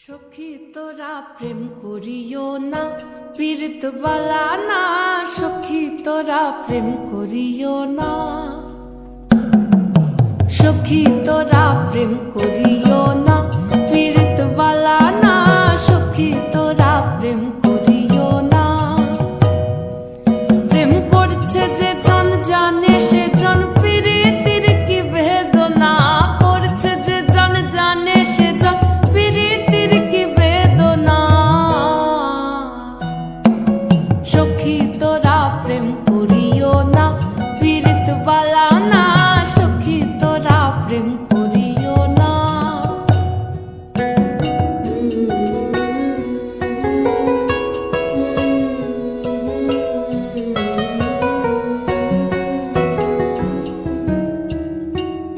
সখী তোরা প্রেম করিও না, পীড়িত বালা না। সখী তোরা প্রেম করিও না, সখী তোরা প্রেম করিও না, পীড়িত বালা না। সখী তোরা প্রেম করিও না। প্রেম করছে যে জন জানে সে জন পীড়িতির কি বেদনা। করছে যে জন জানে সে জন পীড়িতির কি বেদনা। সখী তোরা প্রেম করিও না, পীড়িত বালা না। সখী তোরা প্রেম করিও না।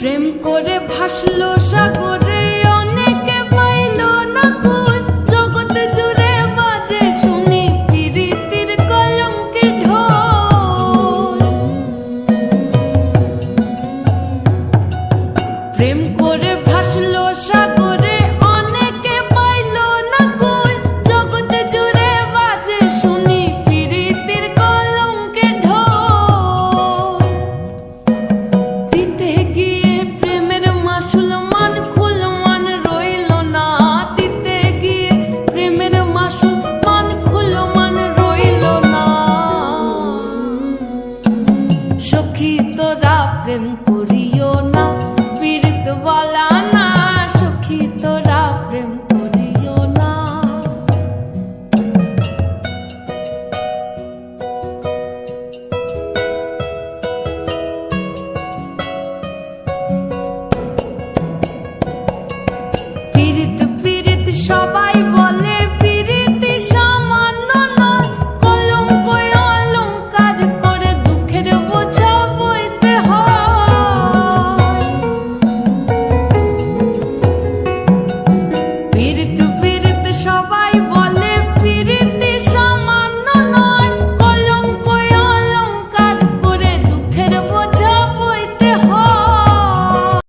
প্রেম করে ভাসলো সাগরে, অনেকে পাইল না কুল। জগৎ জুড়ে বাজে শুনি পীড়িতির কলঙ্কের ঢোল। প্রেম করে ভাসলো সাগরে, অনেকে পাইল না কুল। জগৎ জুড়ে বাজে শুনি পীড়িতির কলঙ্কের ঢোল। দিতে গিয়ে প্রেমের মাসুল মান খুল মান রইল না। দিতে গিয়ে প্রেমের মাসুল মান খুল মান রইল না। সখী তোরা প্রেম করিও না, পীড়িত বালা না। সখী তোরা প্রেম